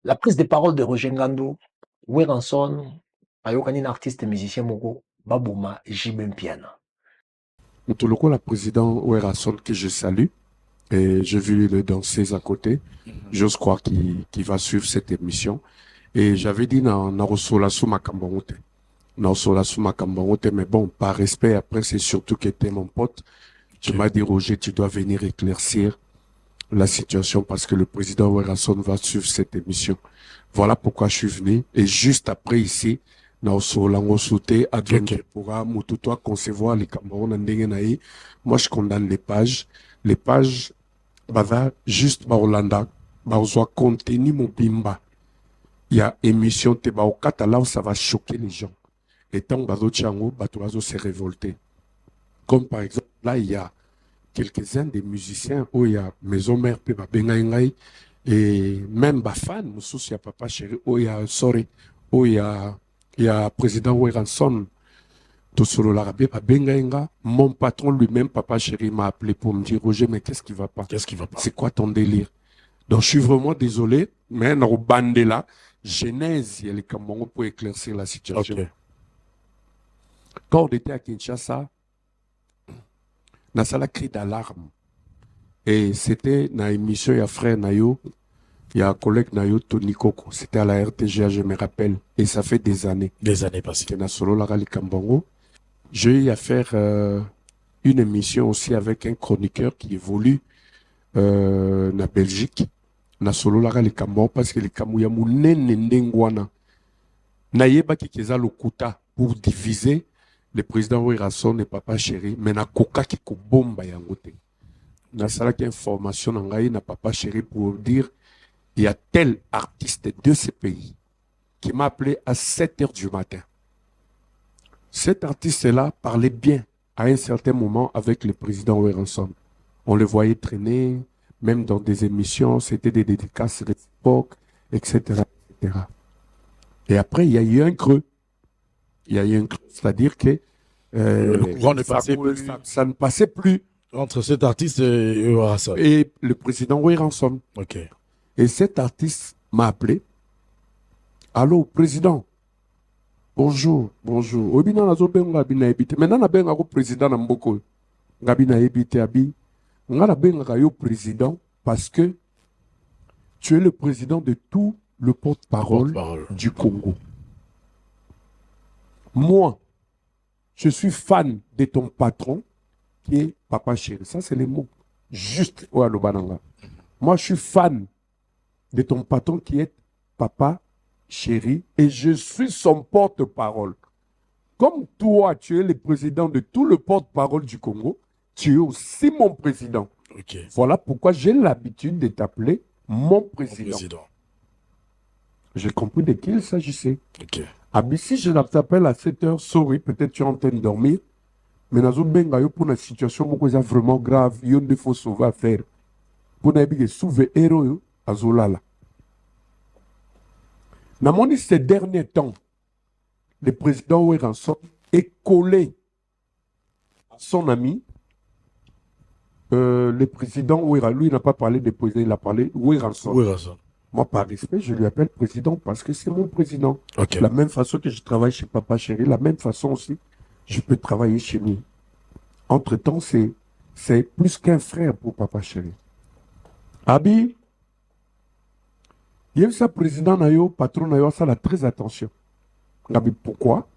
La prise de parole de Roger Ngando, Weranson, ayokani na artiste musicien moko, Babouma, Jibem Piana. Mutuloko, la président Werason que je salue, et j'ai vu le danser à côté. J'ose croire qu'il va suivre cette émission. Et j'avais dit na Rosola sous ma Kambongote. Na Rosola sous ma Kambongote, mais bon, par respect, après, c'est surtout que t'es mon pote. Tu m'as dit, Roger, tu dois venir éclaircir la situation parce que le président Werason va suivre cette émission. Voilà pourquoi je suis venu. Et juste après ici, na osolango sauté adventure pourra mututo concevoir les Cameroun en moi je condamne les pages bava juste ba Hollanda ba soit contenu mon bimba il y a émission te ba okata là où ça va choquer les gens et tant bazo chango bato se révolter comme par exemple là il y a quelques-uns des musiciens où il y a maison mère pe ba bengai et même ba fan mususu ya papa chéri où il y a sorry où il y a président Weranson Tosolo Larabé, mon patron lui-même, papa chéri, m'a appelé pour me dire, Roger, mais qu'est-ce qui va pas? Qu'est-ce qui va pas? C'est quoi ton délire? Donc, je suis vraiment désolé, mais dans le bandé là, Genèse, il y a les Camerounais pour éclaircir la situation. Okay. Quand on était à Kinshasa, on a la cri d'alarme. Et c'était dans l'émission, il y a frère Nayo, il y a un collègue Nayo, Tony Koko. C'était à la RTGA, je me rappelle. Et ça fait des années. Des années passées. C'était dans Solo Larali Kambongo. J'ai eu à faire une émission aussi avec un chroniqueur qui évolue na Belgique. Na Solo Larali Kambongo parce que les Kamouya Mounene Ndengwana. Nayeba ki keza lokuta pour diviser le président Werason et papa chéri. Mais na koka ki ko bomba yangote. Na salaki information na ngai na papa chéri pour dire il y a tel artiste de ce pays qui m'a appelé à 7 heures du matin. Cet artiste-là parlait bien à un certain moment avec le président Werason. On le voyait traîner, même dans des émissions, c'était des dédicaces réciproques, etc., etc. Et après, il y a eu un creux. Il y a eu un creux, c'est-à-dire que le courant ne passait plus. Ça ne passait plus entre cet artiste et Werason. Et le président Werason. Ok. Et cet artiste m'a appelé. Allô, président. Bonjour, bonjour. Obina nazo benga bina ebite. Maintenant na benga ko président na mboko. Ngabina ebite abi. Ngala benga yo président parce que tu es le président de tout le porte-parole du Congo. Moi, je suis fan de ton patron qui est Papa Chéri. Ça c'est les mots juste au Alobananga. Moi, je suis fan de ton patron qui est Papa Chéri et je suis son porte-parole. Comme toi, tu es le président de tout le porte-parole du Congo, tu es aussi mon président. Okay. Voilà pourquoi j'ai l'habitude de t'appeler mon président. J'ai compris de qui il s'agissait. Okay. Si je t'appelle à 7 heures, sorry, peut-être tu es en train de dormir, mais dans une pour une situation vraiment grave, il y a des faut sauver à faire. Pour ne sauver héros à Zolala. Dans ces derniers temps, le président Werason est collé à son ami. Le président Werason, lui, n'a pas parlé de président, il a parlé Werason. Moi, par respect, je lui appelle président parce que c'est mon président. Okay. De la même façon que je travaille chez Papa Chéri, la même façon aussi, je peux travailler chez lui. Entre-temps, c'est plus qu'un frère pour Papa Chéri. Abi, il y a eu ça, président Nayo, patron Nayo, ça, là, très attention. Abi, pourquoi?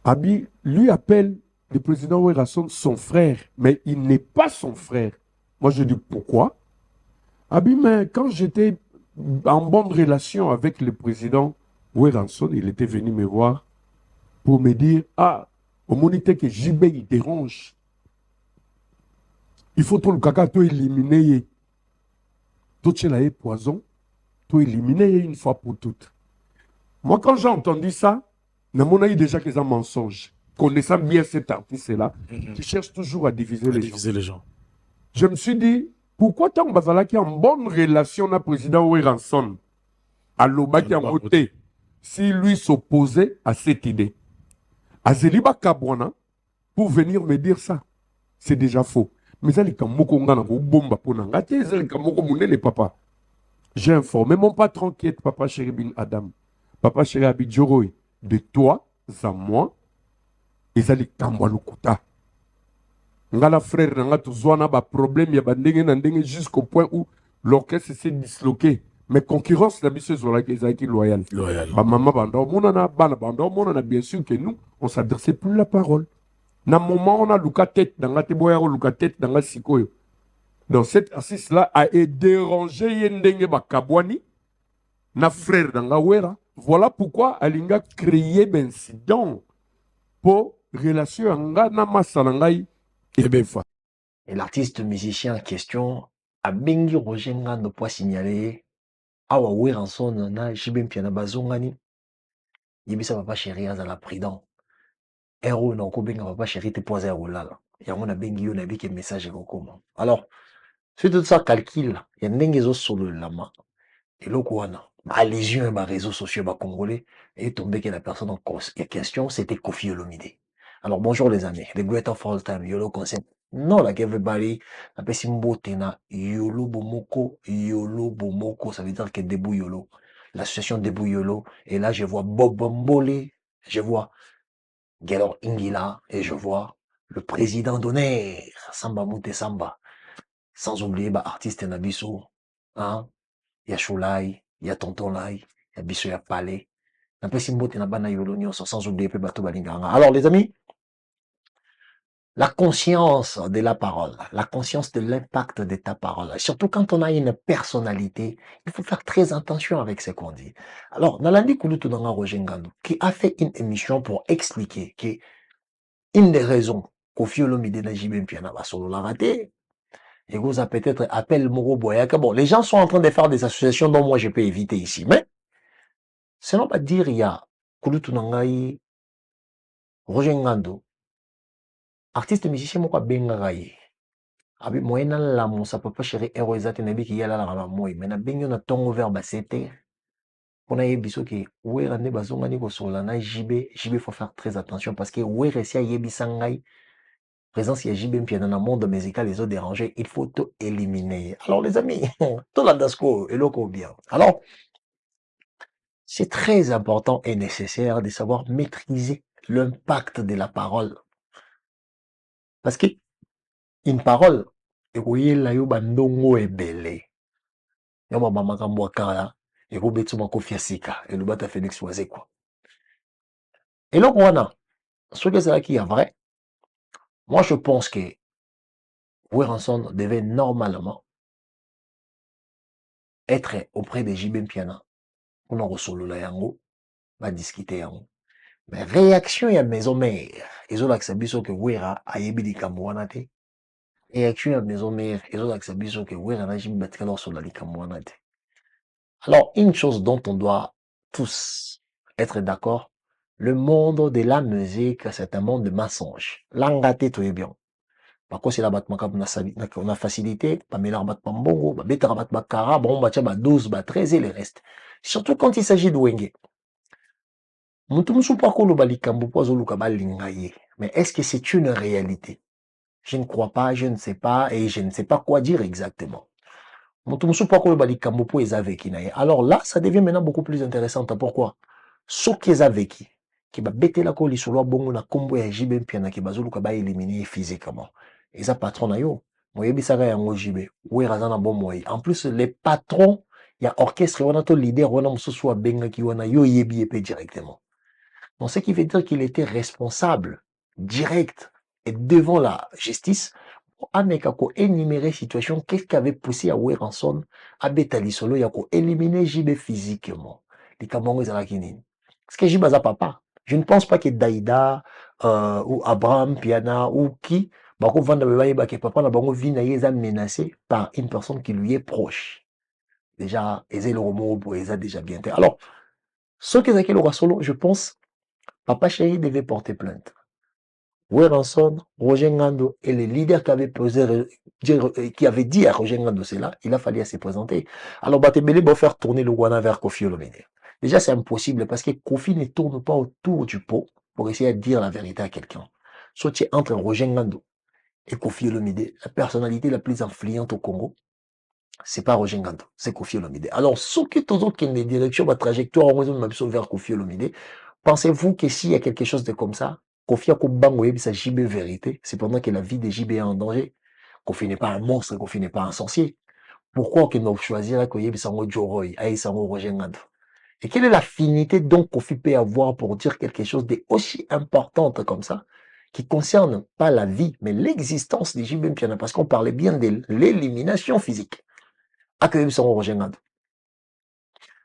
Abi, lui appelle le président Werason son frère, mais il n'est pas son frère. Moi, je dis pourquoi? Abi, mais quand j'étais en bonne relation avec le président Werason, il était venu me voir pour me dire, ah, au monité que JB, il dérange. Il faut tout le caca, tout éliminer. Tout le poison, tout éliminer une fois pour toutes. Moi, quand j'ai entendu ça, je me déjà que c'est un mensonge. Connaissant bien cet artiste-là, qui cherche toujours à diviser les gens. Je me suis dit, pourquoi tant Bazala qui est en bonne relation avec le président Werason, à Loba qui est en côté, si lui s'opposait à cette idée? Azeliba Kabwana, pour venir me dire ça, c'est déjà faux. Mais ça, les Kamoko Ngana, bomba pour Nanga, les Kamoko Mouné, les papas. J'ai informé mon patron qui est Papa Chéri Bin Adam. Papa Chéri Abidjoroy, de toi à moi, ils allaient kambwa lukuta. Ngala frère, nga tuzwana ba problème ya bandenge na ndenge jusqu'au point où l'orchestre s'est disloqué. Mais concurrence la mission sur laquelle ils étaient loyal. Loyal. Ba maman bando monana bana bando monana bien sûr que nous on s'adressait plus la parole. Na moment on a luka tête dans la teboya luka tête dans la sikoyo. Donc cet assist là a dérangé yendenge ba kabwani na frère dans la wera. Voilà pourquoi Alinga créé l'incident pour relation anga na masalangai et befa. Et l'artiste musicien en question a bengi Roger Ngando pour signaler awa Weranson na Jibem Piana Bazongani. Yebisa Papa Chéri azala prudent. Ero na ko benga Papa Chéri te poser olala. Yango na bengi yo na biki message kokoma. Alors, suite de ça calcul, ya ndenge zo solo lama. Et loko wana, allusion ba réseaux sociaux ba congolais et tombé que la personne en question c'était Koffi Olomide. Alors bonjour les amis, the great of all time, YOLO concept. Non, like everybody, appelle Simbo Tena, YOLO Bomoko, ça veut dire que Debout YOLO, l'association Debout YOLO, et là je vois Bob Mbole, je vois Gelor Ingila, et je vois le président d'honneur, Samba Mouté Samba, sans oublier bah, artiste Nabiso, hein, ya Choulai, ya Tonton Lai, ya Biso ya Palais, un peu Simbo Tena Bana YOLO Nyonso, sans oublier peu Bato Balinganga. Alors les amis, la conscience de la parole, la conscience de l'impact de ta parole. Surtout quand on a une personnalité, il faut faire très attention avec ce qu'on dit. Alors, Nalandi Kouloutou Danga Roger Ngandou, qui a fait une émission pour expliquer que une des raisons Koffi Olomide na Jibem Piana va solo la raté, et vous a peut-être appelé Moro Boyaka. Bon, les gens sont en train de faire des associations dont moi je peux éviter ici, mais ce n'est pas dire il y a Kouloutou Nangai, Roger Ngandou, artiste musicien moko benga ye. Abi moyena la monsa Papa Chéri ero ezate na biki yala la na moy mais na bengi na tongo vers basete pona yebiso ke wera ne bazonga ni ko sola na JB faut faire très attention parce que wera si yebisa ngai présence ya JB mpia na monde musical les autres dérangés il faut tout éliminer. Alors les amis, tout la dasco et loko bien. Alors c'est très important et nécessaire de savoir maîtriser l'impact de la parole parce que une parole ekoyela yo bandongo ebele yamba makambo akala ekobetsuma Kofi ya sika elobata Félix Wazekwa eloko wana soki ezalaki ya vrai, moi je pense que Weranson devait normalement être auprès de JB Mpiana pour nous resolola yango va discuter yango mais réaction ya maison mère ezolakisa biso ke Wera ayebi likambo wana te. Réaction ya maison mère ezolakisa biso ke Wera na JB batikala kosolola likambo wana te. Alors, une chose dont on doit tous être d'accord, le monde de la musique, c'est un monde de mensonges. Langate tout est bien. Par contre, c'est la battement on a facilité, pas mélange battement bongo, bah bêta battement kara, bon bah 12, 13 et les restes. Surtout quand il s'agit de Wenge. Mais est-ce que c'est une réalité? Je ne crois pas, je ne sais pas, et je ne sais pas quoi dire exactement. Alors là, ça devient maintenant beaucoup plus intéressant. Pourquoi? Ce qu'ils ont vécu, qui va bêter la colis sur le bon na combo et JB Piana qui va éliminer physiquement. Et ça, patron na yo. Moi, bisaka yango JB. Oui, razana bon moi. En plus, les patrons, il y a orchestre, on a tout leader, on a moussou benga qui on a yo yebi épée directement. Donc, ce qui veut dire qu'il était responsable, direct, et devant la justice, ameka ko énumérer situation qu'est-ce qui avait poussé à Weranson à betali solo ya ko éliminer JB physiquement likambo ezalaki nini parce que JB aza papa je ne pense pas que Daïda ou Abraham Piana ou qui bako vanda bayeba que papa na bango vie na ye eza menacé par une personne qui lui est proche déjà ezelo romo bo eza déjà bien fait. Alors ce que ezaki le solo je pense Papa Chéri devait porter plainte. Weranson, Roger Ngando et les leaders qui avaient dit à Roger Ngando cela, il a fallu se présenter. Alors, Batebele va faire tourner le Wana vers Koffi Olomide. Déjà, c'est impossible parce que Koffi ne tourne pas autour du pot pour essayer de dire la vérité à quelqu'un. Soit tu es entre Roger Ngando et Koffi Olomide, la personnalité la plus influente au Congo. c'est pas Roger Ngando, c'est Kofi Olomide. Alors, ceux qui sont dans les directions, ma trajectoire, on va vers Kofi Olomide. Pensez-vous que s'il y a quelque chose de comme ça, Kofi a comme sa JB vérité, c'est pendant que la vie de JB est en danger. Kofi n'est pas un monstre, Kofi n'est pas un sorcier. Pourquoi qu'il doit choisir que Yebi Sango Joroy, Aïe Sango Roger Ngando? Et quelle est l'affinité donc Kofi peut avoir pour dire quelque chose d'aussi importante comme ça, qui concerne pas la vie, mais l'existence de JB Mpiana, parce qu'on parlait bien de l'élimination physique. Accueillir son Roger Ngando.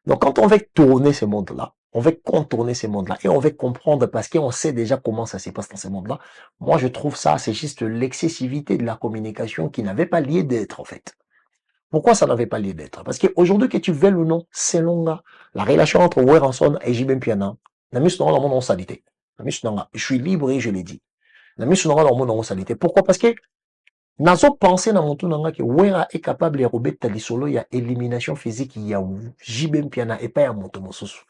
Donc, quand on veut tourner ce monde-là, on veut contourner ce monde-là et on veut comprendre parce qu'on sait déjà comment ça se passe dans ce monde-là. Moi, je trouve ça, c'est juste l'excessivité de la communication qui n'avait pas lieu d'être, en fait. Pourquoi ça n'avait pas lieu d'être? Parce qu'aujourd'hui, que tu veuilles ou non, selon la relation entre Weranson et Jibem Piana, je suis libre et je l'ai dit. Pourquoi? Parce que nazo pensé na montu nanga que Wera est capable de remettre lisolo ya élimination physique ya Jibem Piana et pas ya moto mosusu.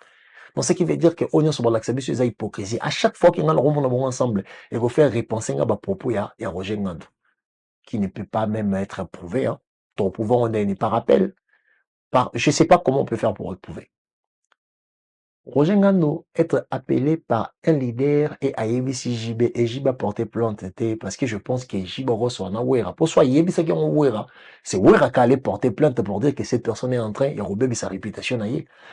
Donc ce qui veut dire que onyo so balaksabi sur hypocrisie. À chaque fois qu'ils ngalo romona bon ensemble et go faire repenser nga ba propos ya Roger Ngando qui ne peut pas même être prouvé hein. Ton pouvoir on n'est pas rappel. Je sais pas comment on peut faire pour le prouver. Roger Ngando être appelé par un leader et à Yebisi JB et JB a porté plainte parce que je pense que JB reçoit un Wera. Pour soit Yebisi qui est un Wera, c'est Wera qui allait porter plainte pour dire que cette personne est en train de rober sa réputation.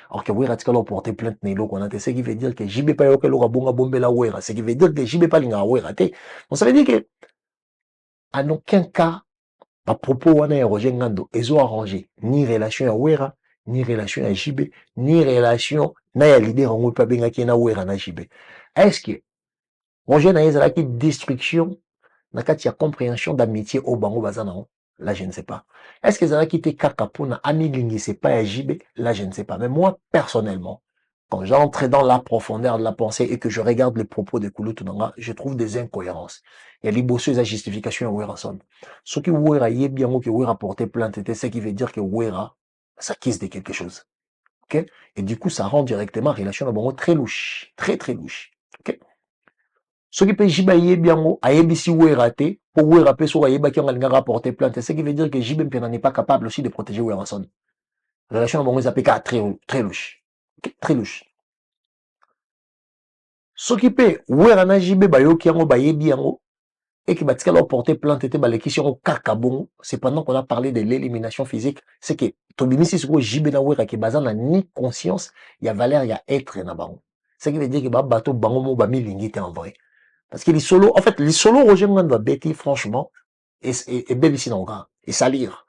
Alors que Wera qui a porté plainte, ce qui veut dire que JB pas eu que l'aura bonga bombe la Wera. Ce qui veut dire que JB pas l'inga Wera. Donc ça veut dire que en aucun cas, à propos de Roger Ngando, ils ont arrangé ni relation à Wera, ni relation à JB, ni relation na leader on pas bien qui na Wera na JB. Est-ce que Roger na ezala qui destruction na kati ya compréhension d'amitié au bango bazana? Là je ne sais pas. Est-ce que ezala qui te kaka pona ami lingi c'est pas à JB? Là je ne sais pas. Mais moi personnellement, quand j'entre dans la profondeur de la pensée et que je regarde les propos de Kouloutou Nanga, je trouve des incohérences. Il y a les bosses à justification à Wera son. Ce qui Wera y est bien ou que Wera porté plainte, c'est ce qui veut dire que Wera s'acquise de quelque chose. Ok? Et du coup, ça rend directement relation à Bango très louche. Très, très louche. Ok? Ce qui peut Jiba y est bien ou, a yebisi Wera te, pour Wera pe so a yeba qui a rapporté plainte, ce qui veut dire que Jiba n'est pas capable aussi de protéger Wera son. Relation à Bango, ça peut être très, très louche. Okay? Très louche. S'occuper, Wera na JB bayoki yango bayebi yango, et qui batika leur porter plainte était baleki sur kakabon, c'est pendant qu'on a parlé de l'élimination physique, c'est que tobimisi siko JB na Wera qui bazana ni conscience, il y a valeur, il y a être na bango. Ce qui veut dire que ba bato bango mo ba milingite en vrai. Parce que les solos, en fait, les solos Roger Ngando va bêter franchement, et belle ici dans le gars, et salir.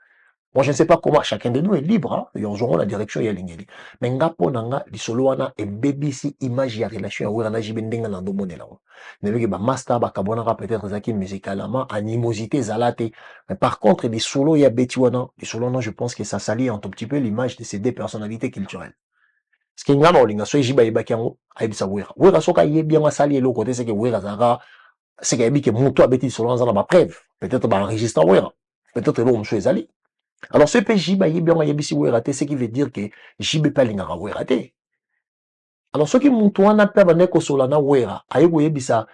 Moi, je ne sais pas comment, chacun de nous est libre, hein. Ils auront la direction, il y a l'ingéli. Mais ngapo nanga, li solo wana, et BBC image ya relation ya wera na jibendenga na ndomone la. Nebe ba master, ba kabonara peut-être zaki musicalement, animosité zalate. Mais par contre, les solo ya beti wana, les solo wana, je pense que ça salit un tout petit peu l'image de ces deux personnalités culturelles. Ce qui ngana olinga, so jiba yebaki yango, ayebisa wera. Wera soka yebi yango sali elo côté, c'est que wera zara, c'est que yebi que muto abeti solo wana ba preuve. Peut-être ba enregistrant wera. Peut-être elo msou ezali. Alors, ce PJ, bah, il y ce qui veut dire que JB pas l'ingara werate. Alors, ce qui m'ont appelé Vaneko Solana Wera, ayo yebisa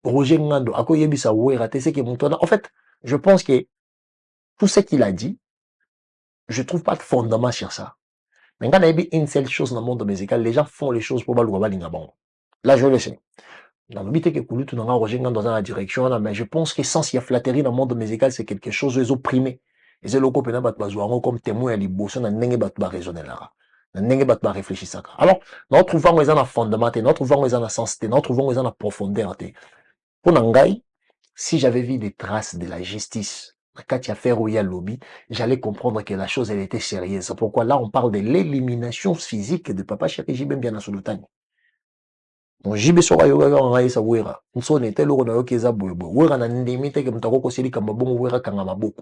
Roger Ngando, ako yebisa werate, ce qui m'ont en fait, je pense que tout ce qu'il a dit, je trouve pas de fondement sur ça. Mais quand il y a une seule chose dans le monde musical, les gens font les choses pour pas l'ingabon. Là, je le sais. Dans le but que Kouloutou n'a Roger Ngando dans la direction, mais je pense que sans y a flatterie dans le monde musical, c'est quelque chose qu'ils ont primé. Et c'est le coup pena bat bazouango comme témoin à l'ibosson na nenge bat ba raisonner là. Na nenge bat ba réfléchir ça. Alors, notre vent est en fondement, notre vent est en sens, notre vent est en profondeur. Pour Nangai, si j'avais vu des traces de la justice, quand il y a fait Royal Lobby, j'allais comprendre que la chose, elle était sérieuse. Pourquoi là, on parle de l'élimination physique de Papa Chéri Jibem bien à Solotani. Donc, Jibé Sora Yoga en Raïsa Wera. Nous sommes été l'eau na Yokeza Bobo. Wera na ndemite que Mtako Seli Kambabon Wera Kangamaboko.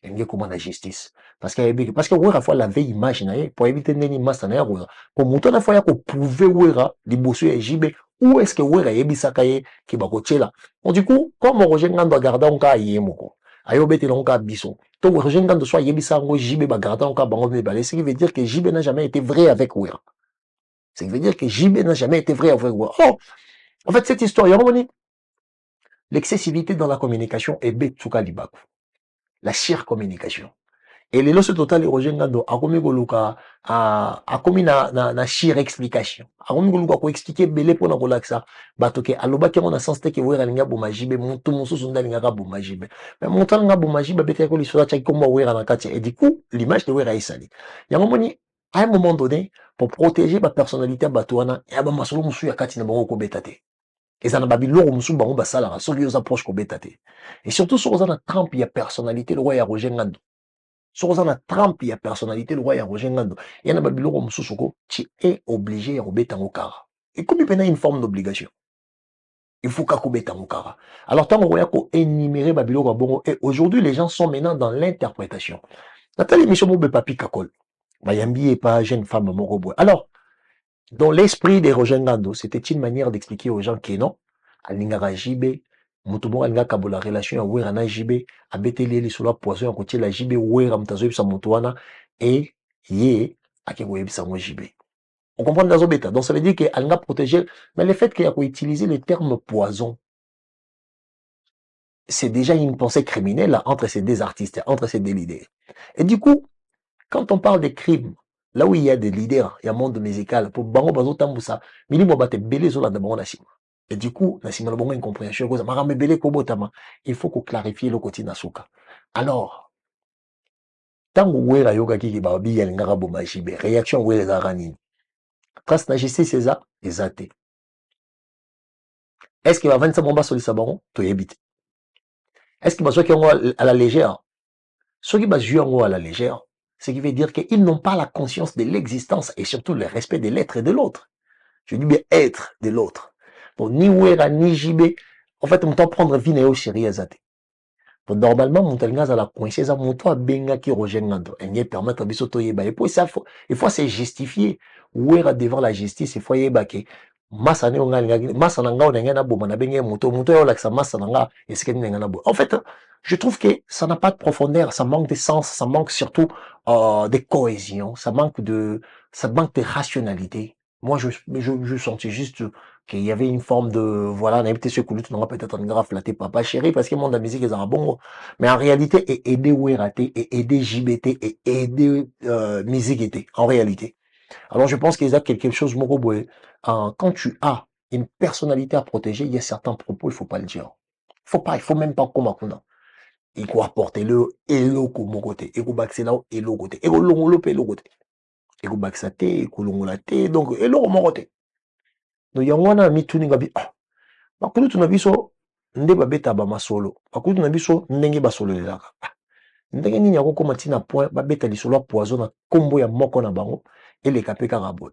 Et comment la justice. Parce que Wera fois la veille image pour éviter neni master na Wera. Pour monter la fois pour prouver Wera, les bossu et JB, où est-ce que Wera ebisakaye qui ba là. Donc du coup, comme Roger Ngando garda on ka yemoko. Ayo bete on ka biso. Donc Roger Ngando soit yebisango JB ba garda on ka bango de balé, ce qui veut dire que JB n'a jamais été vrai avec Wera. Ce qui veut dire que JB n'a jamais été vrai avec Wera. Oh, en fait cette histoire, l'excessivité dans la communication est Betsuka Libaku. La surcommunication. Et les lois total Roger Ngando a commis goluka a commis na sheer explication. A commis goluka ko expliquer belé pour na relaxa. Batoke aloba ke on a sens te ke wera linga bomajibe monto monso sunda linga ka bomajibe. Mais monto linga bomajibe bete ko lisura cha komba wera na kati. Et du coup, l'image de wera isali. Yango moni à un moment donné pour protéger ma personnalité batuana ya ba masolo musu ya kati na bango ko betate. Et ça n'a pas biloko musu bango basala soki aux approches ko betate. Et surtout sur na trempe ya personnalité le roi ya Roger Ngando. Sur na trempe ya personnalité le roi ya Roger Ngando. Il y a na biloko musu soko tu es obligé ya robeta ngokara. Et comme il y a une forme d'obligation. Il faut qu'à kubeta ngokara. Alors tant qu'on ko énumérer babiloko bongo et aujourd'hui les gens sont maintenant dans l'interprétation. Nathalie Michomo be papi kakol. Bayambi est pas jeune femme morobo. Alors dans l'esprit des Roger Ngando, c'était une manière d'expliquer aux gens que non, alingara jibe, mutubo alinga kabola relation ya wera na jibe, abeteli eli sur la poisson ya kotie la jibe wera mutazo yebisa mutuana et ye ake ko yebisa mo jibe. On comprend dans bêta. Donc ça veut dire que alinga protéger, mais le fait qu'il y a utiliser le terme poison, c'est déjà une pensée criminelle là, entre ces deux artistes, entre ces deux leaders. Et du coup, quand on parle de crimes, là où il y a des leaders, il y a un monde musical, pour bango bazo tambousa, mili mo bate belé zo la de bango nasima. Et du coup, nasima la bango incompréhension, cause marame belé kobo tama, il faut qu'on clarifie le côté nasuka. Alors, tango wera yoga ki ba bi yel ngara bo majibe, réaction wera za ranini. Trace na justice eza, ezate. Est-ce qu'il va vendre sa bomba sur les sabarons? To yebite. Est-ce qu'il va jouer à la légère? Ceux qui va jouer à la légère, ce qui veut dire qu'ils n'ont pas la conscience de l'existence et surtout le respect de l'être et de l'autre. Je dis bien être de l'autre. Pour ni Wera, ni Jibé, en fait, on peut prendre vie néo chérie azate. Pour normalement, mon telngas à la coincée, ça mon toit benga qui rejoignando. Et n'y permettre à bisoto yeba. Et puis ça, il faut se justifier. Wera devant la justice, il faut yeba que massa ne onga massa nanga onenga na boma na benga moto yo laksa massa nanga et ce que nenga na bo. En fait, je trouve que ça n'a pas de profondeur, ça manque de sens, ça manque surtout de cohésion, ça manque de rationalité. Moi, je sentais juste qu'il y avait une forme de, voilà, on a été sur Koulut, on a peut-être un grave flatté papa chéri, parce que mon de la musique est un bon, mais en réalité, et aider Weraté, et aider JBT, et aider, musique était, en réalité. Alors, je pense qu'il y a quelque chose, Moroboé, quand tu as une personnalité à protéger, il y a certains propos, il faut pas le dire. Il faut même pas comme un il faut apporter le hello comme côté, il faut baxer là, hello côté, il faut l'ongolo hello côté. Il faut baxer il faut l'ongola donc, hello mon côté. Donc, il y a un ami tout n'inga bi, ah, bakulu tunabiso, nde babeta ba masolo, bakulu tunabiso, ndenge basolo lelaka. Ndenge nini yako koma tina point, babeta lisolo poison na kombo ya moko na bango, et les kapeka rabo.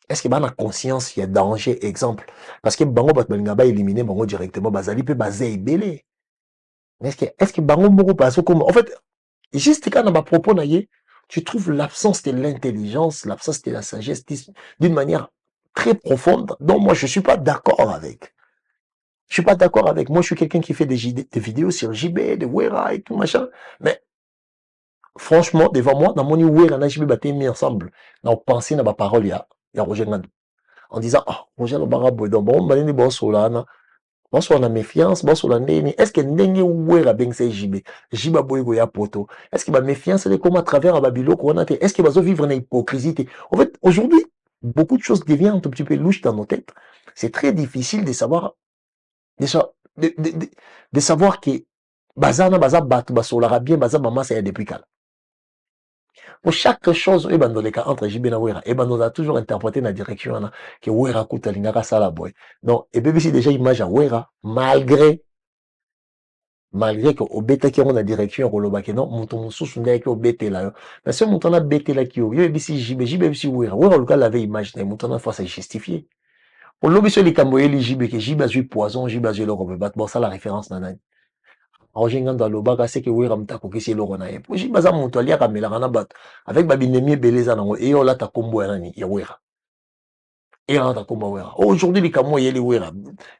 Est-ce que bana conscience il y a danger exemple parce que bango bat balinga ba éliminer bango directement bazali pe bazé ibele. Est-ce que bango moko paso comme en fait juste quand on a propos na ye, tu trouves l'absence de l'intelligence, l'absence de la sagesse d'une manière très profonde dont moi je suis pas d'accord avec. Je suis pas d'accord avec moi, je suis quelqu'un qui fait des vidéos sur JB, de Wera et tout machin, mais franchement devant moi dans mon Wera na JB baté mis ensemble. Donc penser na ba parole ya Roger Ngando. En disant, ah, Roger Lobarabo, donc bon, malini bon solana, bon solana méfiance, bon solana neni, est-ce que n'engue ouera ben se jibe, jiba boygo ya poto, est-ce que ma méfiance, elle est comme à travers à Babylone, est-ce qu'il va vivre une hypocrisie? En fait, aujourd'hui, beaucoup de choses deviennent un tout petit peu louches dans nos têtes. C'est très difficile de savoir, de savoir que, bazana, baza bat, basolara bien, baza maman, c'est depuis calme. Pour chaque chose, dans les cas entre JB et Wera, on a toujours interprété dans la direction que Wera coûte l'ingara sala boy. Donc, et BBC déjà image à Wera, malgré que au bêta qui ont la direction, au loba qui non, mon sous n'est qu'au bêta là. Mais ce montant a bêta là qui yo BBC JB BBC Wera, Wera le cas l'avait imaginé, montant a force à justifier. Au lobby sur les camboyés JB que JB a eu poison, JB a eu l'euro, bon ça la référence nanani. Roger Ngando alobaka seke wera mutako kisi eloko na ye. Poji baza mutu aliaka melaka na bato. Avec babinemi ebeleza nango. Et on ta kombo ya nani ya wera. Et on ta kombo wera. Aujourd'hui les kamo yeli wera.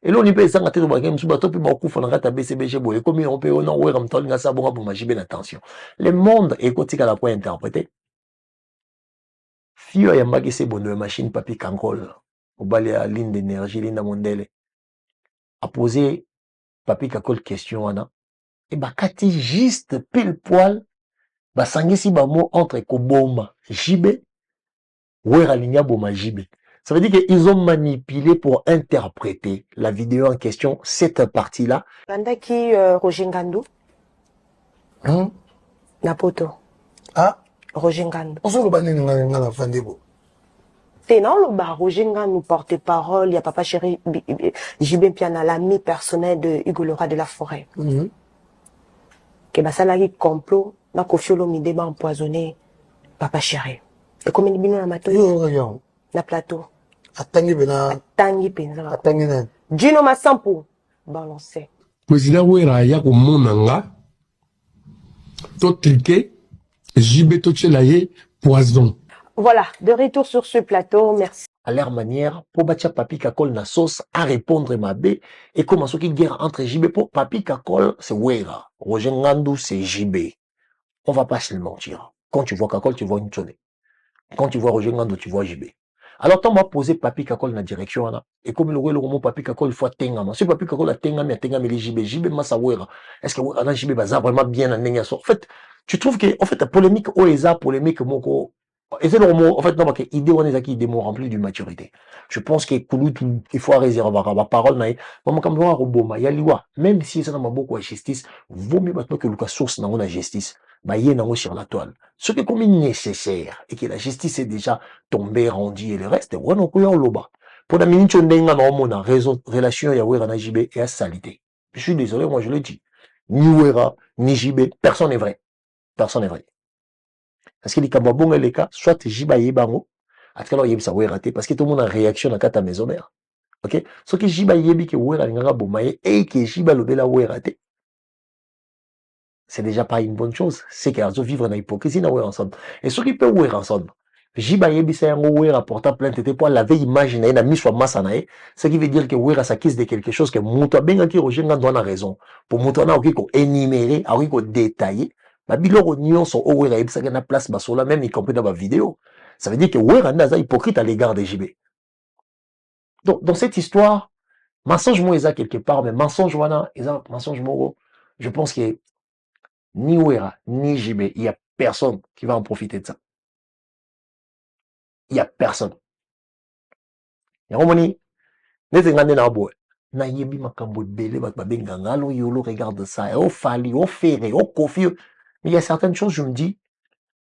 Et l'on y peut sanga te ba kemu suba topi ba kufa na kata BCBG boye. Comme on peut on wera mutali nga sabonga pour majibe na tension. Le monde est kotika la point interprété. Fio ya mbaki se bono machine papi kankol. Au balé à ligne d'énergie linda mondele. A posé papi kankol question ana. Et bah, kati juste pile poil basangisi bamo entre koboma jibe wera linga boma jibe. Ça veut dire qu'ils ont manipulé pour interpréter la vidéo en question, cette partie-là. Bandaki Roger Ngandou Napoto. Ah, Roger Ngandou. on se le banne dans la fin des beaux. T'es non le bar Roger Ngandou porte-parole, il y a papa chéri Jibé Piana, l'ami personnel de Hugo Laurent de la Forêt. Que basalaki complot, na kofiolo mi débat empoisonné papa chéri. Et comme il bino na mato Yo, na plateau. Atangi bena, Tangi penza. atangi na. Gino Massampo balancé. Président Ouera ya ko monanga to triqué JB to tchelaye poison. Voilà, de retour sur ce plateau, merci. À leur manière, pour bâtir Papi Kakol na sauce, à répondre ma bé, et comment ce qui guerre entre JB pour Papi Kakol, c'est Ouera. Roger Ngandou, c'est JB. On va pas se le mentir. Quand tu vois Kakol, tu vois une tonne. Quand tu vois Roger Ngandou, tu vois JB. Alors, tu m'as posé Papi Kakol dans la direction, là. Et comme le mot Papi Kakol, il faut Tengama. Si Papi Kakol a Tengama, il Tengama, les JB. JB, Massa Ouera. Est-ce que Ouera, JB, baza vraiment bien en Nenga. En fait, tu trouves que, en fait, la polémique, Oeza, polémique, Moko, et c'est le mot, en fait, non, parce que idée, on est qui des mots remplis d'une maturité. Je pense que il faut réserver la parole, mais, maman, comme on a Roboma, Yaliwa, même si ça n'a pas beaucoup de justice, vaut mieux maintenant que Lucas source n'a pas de justice. Bah, y est sur la toile. Ce qui est comme nécessaire, et que la justice est déjà tombée, rendue, et le reste, on a couillé en loba. Pour la minute, on a une relation, il y a un JB et à salité. Je suis désolé, moi, je le dis. Ni Ouera, ni JB, personne n'est vrai. Personne n'est vrai. Parce que les Kababong et les cas, soit Jiba Yebango, à tout à l'heure, ça va rater, parce que tout le monde a réaction à ta maison mère. Ok? Ce qui Jiba Yebi qui Ouera Ngara Bomaye, et que Jiba Lobela Ouera raté, c'est déjà pas une bonne chose. C'est qu'ils ont vivre dans l'hypocrisie, dans ensemble. Et ce qui peut Ouera ensemble, Jiba Yebi, c'est un Ouera portant plainte, était pour laver image, n'a mis sur masse en aïe, ce qui veut dire que Ouera s'acquise de quelque chose que Mouta Benga qui Roger Ngandou a raison. Pour Mouta na ko énumérer, a ko détailler, ma biloko nyonso Ouera Yebi, ça na place, basola, même y compris dans ma vidéo. Ça veut dire que Ouera n'a hypocrite à l'égard de JB. Donc, dans cette histoire, mensonge moi, quelque part, mais mensonge wana, mensonge moro, je pense que ni Ouera, ni JB, il n'y a personne qui va en profiter de ça. Il n'y a personne. Yangomoni, les engagés na boy. Na yebi makambo belé, babenga ngalo yolo, regarde ça, au fali, au ferré, au kofi. Mais il y a certaines choses, je me dis,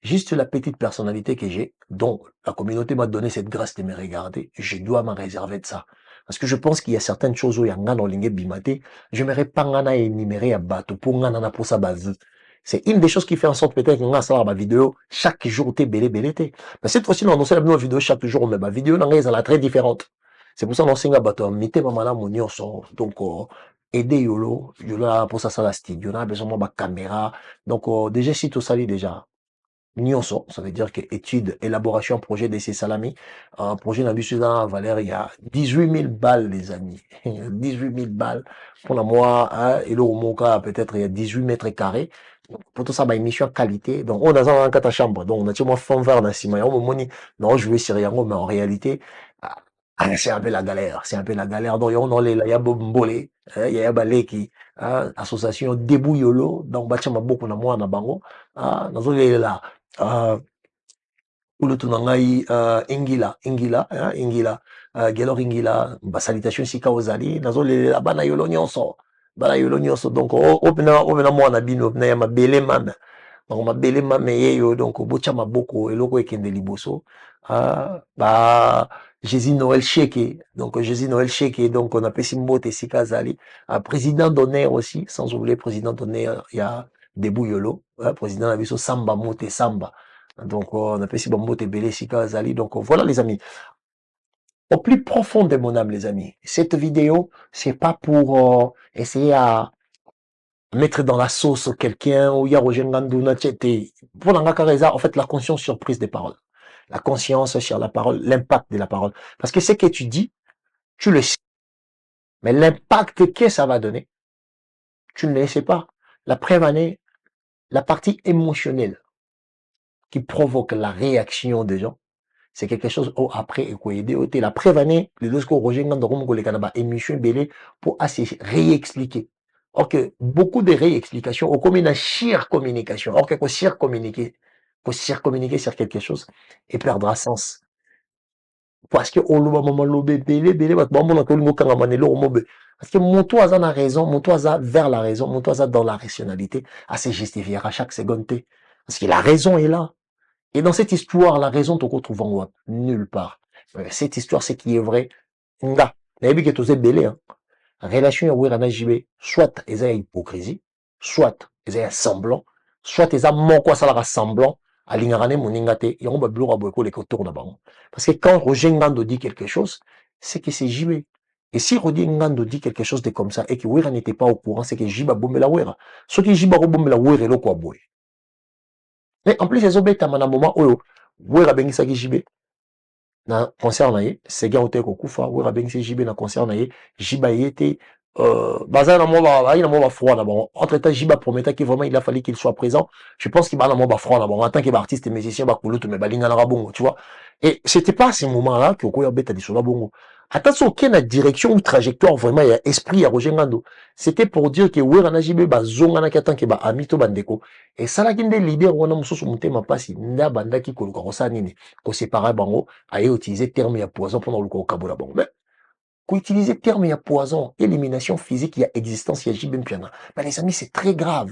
juste la petite personnalité que j'ai, dont la communauté m'a donné cette grâce de me regarder, je dois m'en réserver de ça. Parce que je pense qu'il y a certaines choses où il y a un lingue bimate, je m'aurais pas ngana énuméré à bateau pour ngana pour sa base. C'est une des choses qui fait en sorte peut-être qu'on a ça dans ma vidéo, chaque jour t'es belé. Mais cette fois-ci, on annonce la même vidéo chaque jour, mais ma vidéo, elle est très différente. C'est pour ça qu'on s'est bateau, mettez ma madame mon son. Donc, aider yolo pour ça la studio, on a besoin de ma caméra. Donc, déjà, si tout ça déjà. Nyonso, ça veut dire que étude, élaboration, projet d'essai salami, un projet d'ambition Valère, il y a 18 000 balles, les amis. 18 000 balles. Pour la moi, hein, et le Moka, peut-être, il y a 18 mètres carrés. Pour tout ça, bah, émission qualité. Donc, on a un quatre chambre. Donc, on a toujours fond vert dans Sima. Non, je vais sur Yango, mais en réalité, c'est un peu la galère. C'est un peu la galère. Donc, on a les, il y a Bombolé, il y a Baleki, association Debouyolo. Donc, bâtiment beaucoup, na moi, na bango. Dans les là. Ulu tunangai ingila gelor ingila basalitation sika ozali nazolela bana yolo nyonso donc opena mwana bino na ya mabele mame donc mabele mame yeyo donc bocha maboko eloko ekende liboso ba Jésus Noël Cheke donc Jésus Noël Cheke donc on appelle Simbote sika zali président d'honneur aussi sans oublier président d'honneur il y a Debouyolo président de la biso Samba Mote Samba. Donc, on appelle si Bambo Tebele Sika Zali. Donc, voilà, les amis. Au plus profond de mon âme, les amis. Cette vidéo, c'est pas pour essayer à mettre dans la sauce quelqu'un ou ya Roger Ngandou Nachete. Pour l'Angakareza, en fait, la conscience surprise des paroles. La conscience sur la parole, l'impact de la parole. Parce que ce que tu dis, tu le sais. Mais l'impact que ça va donner, tu ne le sais pas. La preuve en est la partie émotionnelle qui provoque la réaction des gens, c'est quelque chose où après, il faut aider. La preuve année, les deux Roger Ngandou, les émission belé pour assez réexpliquer. Or que beaucoup de réexplications, au comme une sheer communication. Or que sheer communiquer sur quelque chose et perdra sens. Parce que on loba maman lobé belé bat bon mon ko kanga manelo mobe. Parce que mon toi a raison, mon toi a vers la raison, mon toi a dans la rationalité à se justifier à chaque seconde. Parce que la raison est là. Et dans cette histoire, la raison te retrouve en quoi? Nulle part. Cette histoire, c'est qui est vrai. Nga. Nayebi ke toze belé hein. Relation ya wera na jibe, soit eza hypocrisie, soit eza semblant, soit eza moko asala semblant, alingaka ne moninga te, yango ba biloko boye ko leka autour na bango. Parce que quand Roger Ngando dit quelque chose, c'est que c'est JB. Et si Roger Ngando dit quelque chose de comme ça, et que Wera n'était pas au courant, c'est que Jiba bombela Wera. Ce qui Jiba bombela Wera et quoi boye. Mais en plus, les obéta na moment où Wera bengisa ki JB. Na concert na ye sega ote ko kufa wera bengisi jibe na concert na ye jiba yete baza na mo ba froid na bon entre temps jiba promettait que vraiment il a fallu qu'il soit présent. Je pense qu'il va na mo ba froid na bon en tant qu'artiste et musicien ba kulutu me balinga na bongo, tu vois. Et c'était pas à ce moment-là que ko beta di sola bongo. Attention, aucune direction ou trajectoire vraiment il y a esprit à Roger Ngando. C'était pour dire que wera na jibe ba zonga na katan ke ba amito bandeko. Et ça la kinde leader wana mususu mutema pasi nda bandaki ko ko sa nini ko séparer bango à utiliser terme à poison pendant le Kabola bon. Mais qu'utiliser terme à poison, élimination physique, il y a existence, il y a JB Mpiana. Ben les amis, c'est très grave.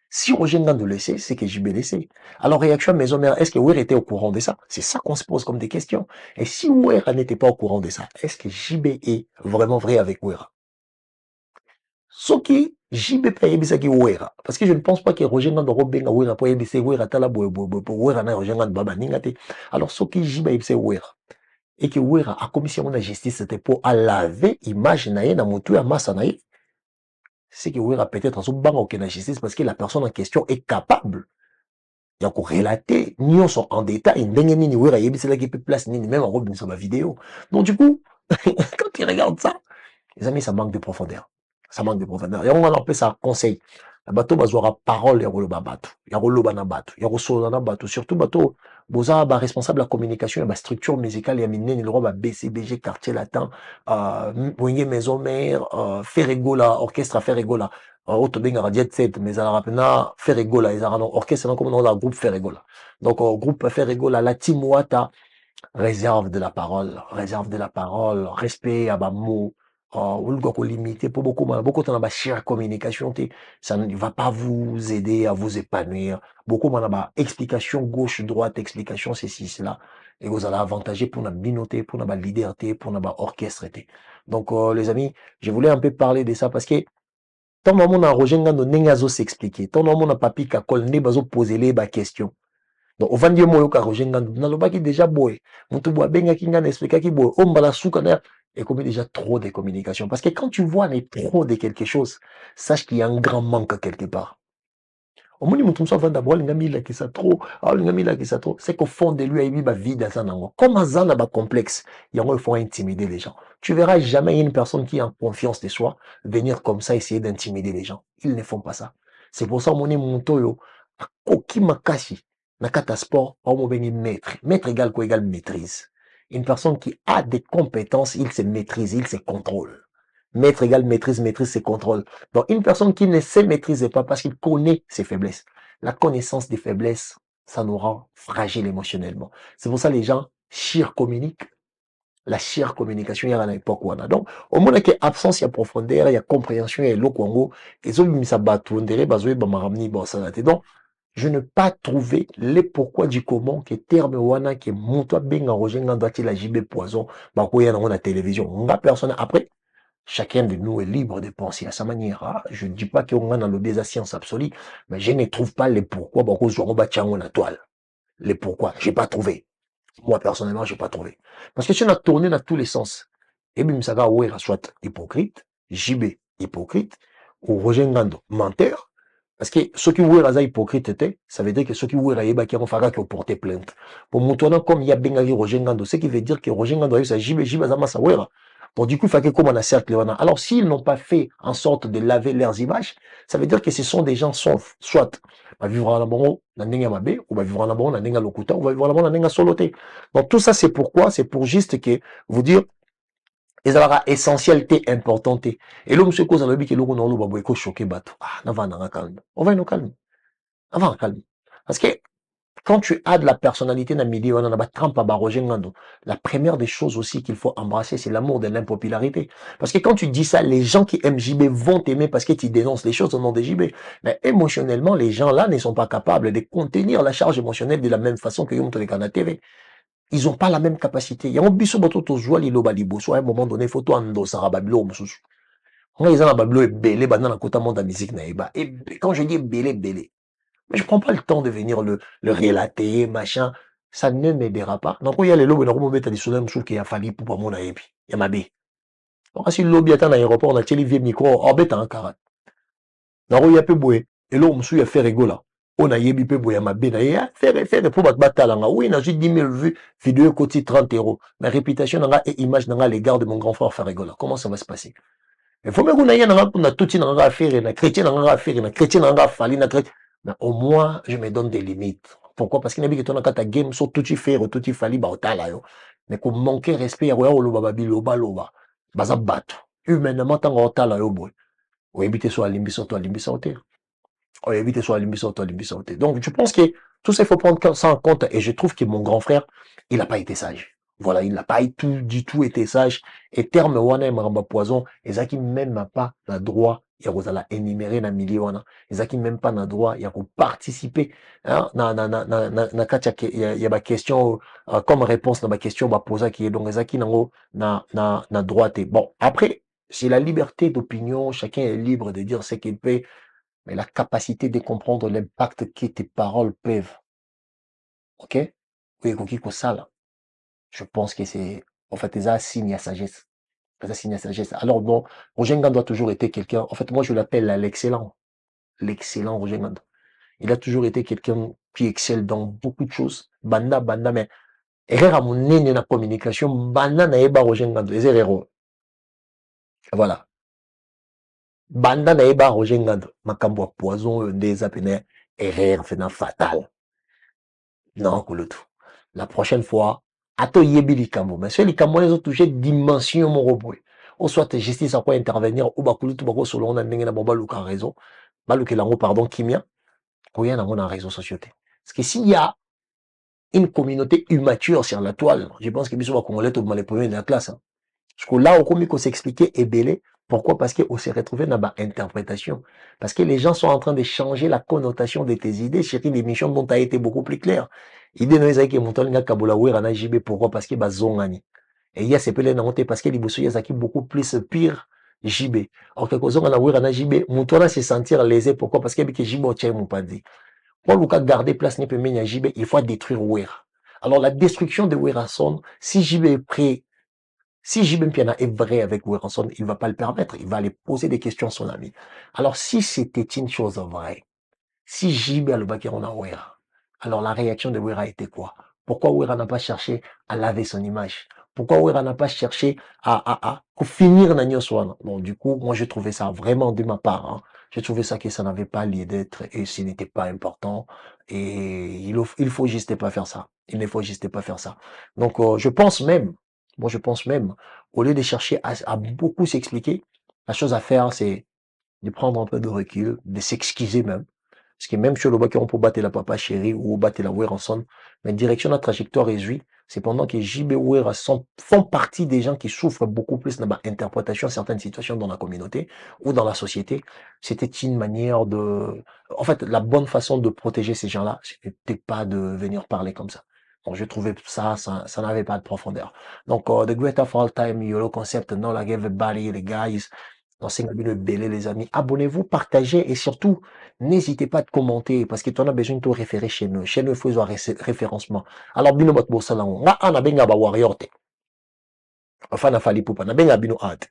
Si Roger Ngando le sait, c'est que JB le sait. Alors réaction à maison mère, est-ce que Ouer était au courant de ça? C'est ça qu'on se pose comme des questions. Et si Ouer n'était pas au courant de ça, est-ce que JB est vraiment vrai avec Ouer? Ce qui JB peut y Ouer. Parce que je ne pense pas que Roger Ngando Robenga Ouer pour y Ouer tala Ouer na Roger Ngando baba ningate. Alors ce qui JB y Ouer. Et que Ouera a commission de justice c'était pour laver l'image naïe na mutu ya massa naïe. C'est que Ouera peut-être en banque aucune justice parce que la personne en question est capable. Il y a encore relaté, ni sont en détail, ni Ouera yebi c'est là qui peut place ni même en robe sur ma vidéo. Donc du coup, quand tu regardes ça, les amis, ça manque de profondeur. Ça manque de profondeur. Et on va appeler ça conseil. La bateau bazouara parole ya rolo bateau. Ya rolo bana bateau. Ya rolo na bateau. Surtout bateau. Boza ba responsable de la communication et la structure musicale ya minene le roi BCBG quartier latin Wenge maison mère Ferregola orchestre Ferregola auto benga radiet set mais ala rapena Ferregola ils ont orchestre comme dans la groupe Ferregola. Donc groupe Ferregola la team Wata réserve de la parole, respect à bas mots, limité pour beaucoup de ma chère communication, ça ne va pas vous aider à vous épanouir. Beaucoup de explication gauche, droite, explication ceci, cela. Et vous allez avantager pour la minoté, pour la leaderté, pour la orchestre. Donc, les amis, je voulais un peu parler de ça parce que tant que a Roger Ngando n'engazo s'expliquer, tant que a papi kakol ne bazo poser les questions. Donc, au vendier moyo ka Roger Ngando, nalobaki déjà boy. Mutu boa benga kinga n'expliquer ki boy. Ombala souka na et comme déjà trop de communication. Parce que quand tu vois les trop de quelque chose, sache qu'il y a un grand manque quelque part. Au moins, mutu mso vanda boa l'ingami la qui ça trop, l'ingami la qui ça trop. C'est qu'au fond de lui, il y a eu ba vide à zanango. Comme un zan ba complexe, il faut intimider les gens. Tu verras jamais une personne qui a confiance de soi venir comme ça essayer d'intimider les gens. Ils ne font pas ça. C'est pour ça, mon montoyo, koki makashi. Nakata sport, maître. Maître égale quoi égale maîtrise. Une personne qui a des compétences, il se maîtrise, il se contrôle. Maître égale maîtrise, maîtrise se contrôle. Donc une personne qui ne se maîtrise pas parce qu'il connaît ses faiblesses. La connaissance des faiblesses, ça nous rend fragiles émotionnellement. C'est pour ça les gens communiquent. La chère communication, il y a à l'époque où on a. Donc, au moment qu'il y a absence, il y a profondeur, il y a compréhension, il y a l'eau Congo. Et autres, ils donc, je ne pas trouver les pourquoi du comment que terme wana que monto benga Roger Ngando la JB poison ba ko yana na télévision nga personne après chacun de nous est libre de penser à sa manière. Ah, je ne dis pas qu'on a dans le la science absolue mais je ne trouve pas les pourquoi ba ko zo ba tiango na toile les pourquoi j'ai pas trouvé moi personnellement j'ai pas trouvé parce que si on a tourné dans tous les sens et bien ça ouais soit hypocrite JB hypocrite ou Roger Ngando menteur. Parce que ceux qui voulaient être hypocrite étaient, ça veut dire que ceux qui voulaient être qui ont porté plainte. Pour maintenant, comme il y a Bengali Roger Ngando, ce qui veut dire que Roger Ngando a eu sa jibe zama sawera. Donc du coup, il faut que comme on a cercle. Alors s'ils n'ont pas fait en sorte de laver leurs images, ça veut dire que ce sont des gens soit va vivre en abon la nenga mabe, ou va vivre en abon la nenga lokuta, ou va vivre en abon la nenga soloté. Donc tout ça c'est pourquoi? C'est pour juste que vous dire ezalaka essentiel te important te et l'homme se cause à l'objet que l'on a l'objet ko choqué bateau ah n'ava n'anga calme on va nous calme avant calme parce que quand tu as de la personnalité dans le milieu, la première des choses aussi qu'il faut embrasser, c'est l'amour de l'impopularité. Parce que quand tu dis ça, les gens qui aiment JB vont t'aimer parce que tu dénonces les choses au nom de JB. Mais émotionnellement, les gens là ne sont pas capables de contenir la charge émotionnelle de la même façon que Yom Tolekana TV. Ils n'ont pas la même capacité. Il y a un biso boto to joie li loba liboso. À un moment donné, faut toi ando sarababilo mususu. Moi, ils ont la babilo et belé, banana la kota monde de musique naïba. Et quand je dis belé, belé. Mais je prends pas le temps de venir le relater, machin. Ça ne m'aidera pas. Donc, il y a les lobes, on a mettre des souvenirs, je qu'il y a fallu pour pas mon aépi. Il y a ma bé. Donc, si le lobby attend à l'aéroport, on a tiré vieux micro, oh, bête, un carat. Donc, il y a peu boué. Et là, on me suit à faire rigola. On a yébi peu boué, ma bé, n'a faire pour battre bataille, oui, n'a juste 10 000 vues, vidéo côté 30 €. Ma réputation, n'a et image, n'a l'égard de mon grand frère faire rigola. Comment ça va se passer? Il faut même qu'on aille dans tout n'a affaire, na chrétien n'a affaire, na chrétien n'a fallu, na chrétien. Mais au moins, je me donne des limites. Pourquoi? Parce qu'il y a que tu as game, sur tout y faire, tout y fallu, bah, là, yo. Mais qu'on manque respect, ya o loba babi loba loba. Baza bat. Humainement, tant qu'on là, yo, boy. Ou éviter soit limbiso, toi, limbiso, ou éviter soit limbiso, toi, limbiso. Donc, je pense que tout ça, il faut prendre ça en compte. Et je trouve que mon grand frère, il n'a pas été sage. Voilà, il n'a pas du tout été sage. Et terme wana maramba poison, et ça qui même pas le droit, il y a énumérer dans le milieu wana. Et ça qui même pas le droit, il y a participer. Hein, il y a ma question, comme réponse dans ma question, bah, poser qui est donc, ça qui na droit. Bon, après, c'est la liberté d'opinion, chacun est libre de dire ce qu'il peut, mais la capacité de comprendre l'impact que tes paroles peuvent. Ok? Oui, ça là. Je pense que c'est, en fait, ça signe à sagesse. Ça signe à sagesse. Alors bon, Roger Ngando a toujours été quelqu'un, en fait, moi je l'appelle l'excellent. L'excellent Roger Ngando. Il a toujours été quelqu'un qui excelle dans beaucoup de choses. Banda, mais, erreur à mon nez la communication, banda na eba Roger Ngando, les erreurs. Voilà. Banda na eba Roger Ngando, makambo poison, des apene, erreur, fait fatal. Non, tout. La prochaine fois, ato yebi likambo. Mais si likambo les ont touché dimension mon robot. Ou soit justice à quoi intervenir, ou bakulu tout bako solo on a n'engena bomba luka raison. Baluke lango pardon kimia. Koya nango na réseaux sociaux. Parce que s'il y a une communauté immature sur la toile, je pense que bisous congolais tout les premiers de la classe. Hein. Parce que là, on commence à s'expliquer et belé. Pourquoi? Parce qu'on s'est retrouvé dans ma interprétation. Parce que les gens sont en train de changer la connotation de tes idées. Chérie, l'émission dont tu as été beaucoup plus claire. Idée no ezaki montali nga kabula wera na JB. Pourquoi? Parce que bazongani. Et il y a ces pelés na parce que les boussous yazaki beaucoup plus pire JB. Or que kozonga na wera na JB, moutona se sentir lésé. Pourquoi? Parce que JB o tchai moupadi. Pour le cas garder place n'est pas à JB, il faut détruire wera. Alors la destruction de wera son, si JB est prêt. Si JB Mpiana est vrai avec Weranson, il va pas le permettre. Il va aller poser des questions à son ami. Alors, si c'était une chose vraie, si JB a le bakir on a Wera, alors la réaction de Wera était quoi? Pourquoi Wera n'a pas cherché à laver son image? Pourquoi Wera n'a pas cherché à finir Nagno Swan? Bon, du coup, moi, j'ai trouvé ça vraiment de ma part. Hein. J'ai trouvé ça que ça n'avait pas lieu d'être et ce n'était pas important. Et il faut juste pas faire ça. Il ne faut juste pas faire ça. Donc, je pense même, au lieu de chercher à beaucoup s'expliquer, la chose à faire, c'est de prendre un peu de recul, de s'excuser même. Parce que même sur le bas on peut battre la papa chérie ou battre la Weranson, mais direction de la trajectoire est jouée. C'est pendant que JB Weranson font partie des gens qui souffrent beaucoup plus dans l'interprétation de certaines situations dans la communauté ou dans la société. C'était une manière de... En fait, la bonne façon de protéger ces gens-là, c'était pas de venir parler comme ça. Donc, je trouvais ça n'avait pas de profondeur. Donc, The Great of All Time, YOLO Concept, no like everybody, les guys, dans ces belé, les amis. Abonnez-vous, partagez et surtout, n'hésitez pas à commenter parce que tu en as besoin de te référer chez nous. Chez nous, il faut avoir référencement. Alors, bino bat bo salango. Nga ana benga ba warrior te. Bafana fali pupa. Na benga bino art.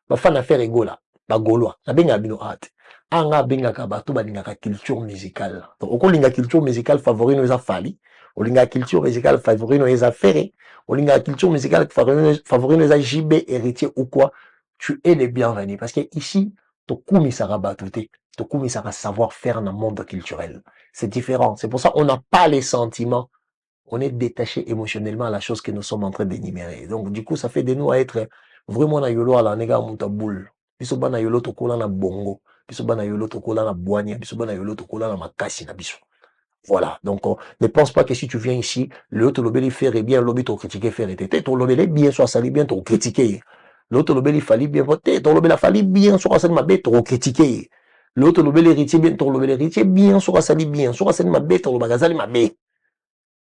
Bafana faire egola. Ba goloa. Na benga bino art. Anga benga ka bato ba linga ka culture musicale. Donc, oko linga culture musicale favori no eza fali. Olinga culture musicale favori no eza ferré. Olinga culture musicale favori no eza JB héritier ou quoi. Tu es le bienvenu. Parce que ici, Tokumi sera batouté. Tokumi sera savoir-faire dans le monde culturel. C'est différent. C'est pour ça qu'on n'a pas les sentiments. On est détaché émotionnellement à la chose que nous sommes en train d'énumérer. Donc, du coup, ça fait de nous à être vraiment na yolo ala nega muta boule biso bana yolo tokola na bongo biso bana yolo tokola na boania biso bana yolo tokola na makasi na biso. Voilà, donc ne pense pas que si tu viens ici, l'autre lobby faire bien, lobby ton critiquer faire et ton lobby bien, soit sali bien, ton critiquer. L'autre lobby fallait bien voter, ton lobby la fallait bien, soit sali ma bête, ton critiquer. L'autre lobby l'héritier bien, ton lobby l'héritier bien, soit sali bien, soit sali ma bête, ton lobby ma bête.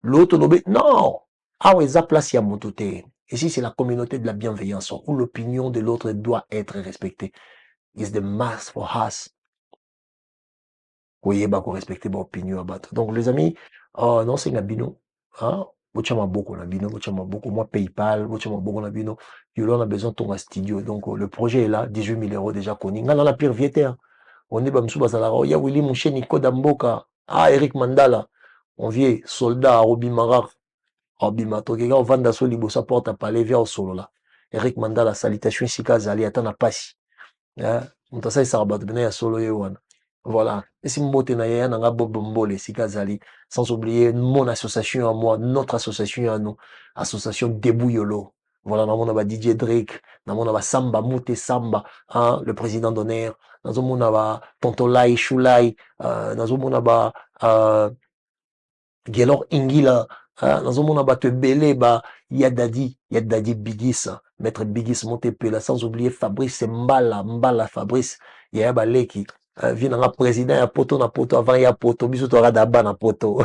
L'autre lobby, non. Ah ouais, ça place ya mototé. Ici, c'est la communauté de la bienveillance, où l'opinion de l'autre doit être respectée. It's the mass for us. Oui, bah, qu'on respecte mon opinion à battre. Donc, les amis, non, c'est Nabino. Hein? Bochama beaucoup, Nabino, Bochama beaucoup. Moi, PayPal, Bochama beaucoup, Nabino. Yolo, on a besoin de ton studio. Donc, le projet est là, 18 000 euros déjà connu. Dans la pire vieille terre. On est Bamsou Basalara. Il y a Willy Mouché, Nico Damboka. Ah, Eric Mandala. On vient, soldat, Robi Marar. Robi Matokega, on vend dans ce libo, ça porte à parler vers au solo là. Eric Mandala, salutation, Sika Zali, attends, na passi. Hein? On t'a ça, ça rabat, ben, ya solo, yewan. Voilà. Et si mbote na yaya nanga Bob Mbole, Sika Zali, sans oublier mon association à moi, notre association à nous, association Debout Yolo. Voilà, dans mon DJ Drake, dans mon Samba, Mouté Samba, hein, le président d'honneur, dans mon Tonton Lai, Choulai, dans mon Gelor Ingila, dans mon te belé, Yadadi Bigis, maître Bigis Montepela, sans oublier Fabrice Mbala Fabrice, Yaya Leki. Vient un président à poto na poto avant ya poto biso to radaba na poto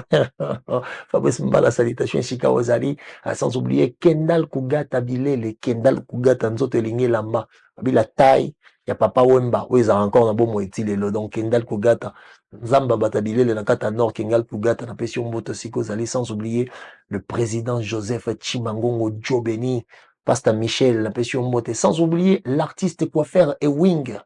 Fabrice Mbala salutation Chika Ozali sans oublier Kendall Kugata Bilele Kendall Kugata nzoto elingi lamba bila taille ya papa Wemba weza encore na bomo etilelo donc Kendall Kugata Nzamba Batabilele na kata nord Kendall Kugata na pesi mboto siko Ozali sans oublier le président Joseph Chimangongo Jobeni Pasteur Michel na pesi mbote sans oublier l'artiste coiffeur Ewing.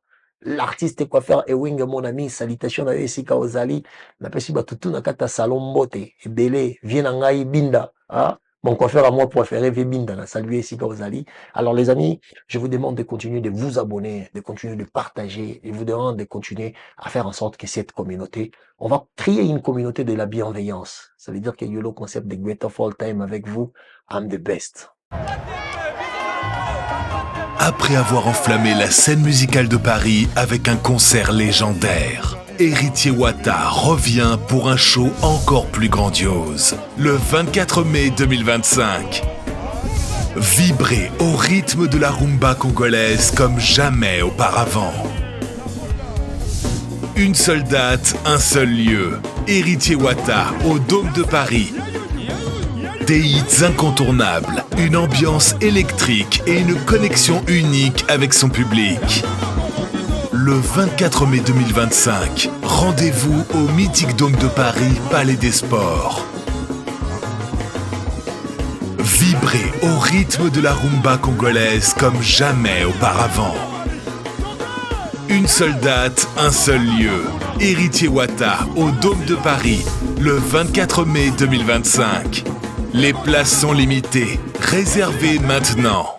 L'artiste coiffeur Ewing, mon ami, salutation à Esika Ozali, na pesi batutu na kata salon mbote, ebele, vient en ngai binda, hein? Mon coiffeur à moi préféré, binda, na saluer Esika Ozali. Alors les amis, je vous demande de continuer de vous abonner, de continuer de partager, et vous demande de continuer à faire en sorte que cette communauté, on va créer une communauté de la bienveillance. Ça veut dire que YOLO concept de Great of All Time avec vous, I'm the best. Après avoir enflammé la scène musicale de Paris avec un concert légendaire, Héritier Wata revient pour un show encore plus grandiose. Le 24 mai 2025. Vibrez au rythme de la rumba congolaise comme jamais auparavant. Une seule date, un seul lieu. Héritier Wata au Dôme de Paris. Des hits incontournables, une ambiance électrique et une connexion unique avec son public. Le 24 mai 2025, rendez-vous au mythique Dôme de Paris, Palais des Sports. Vibrez au rythme de la rumba congolaise comme jamais auparavant. Une seule date, un seul lieu. Héritier Wata au Dôme de Paris, le 24 mai 2025. Les places sont limitées. Réservez maintenant.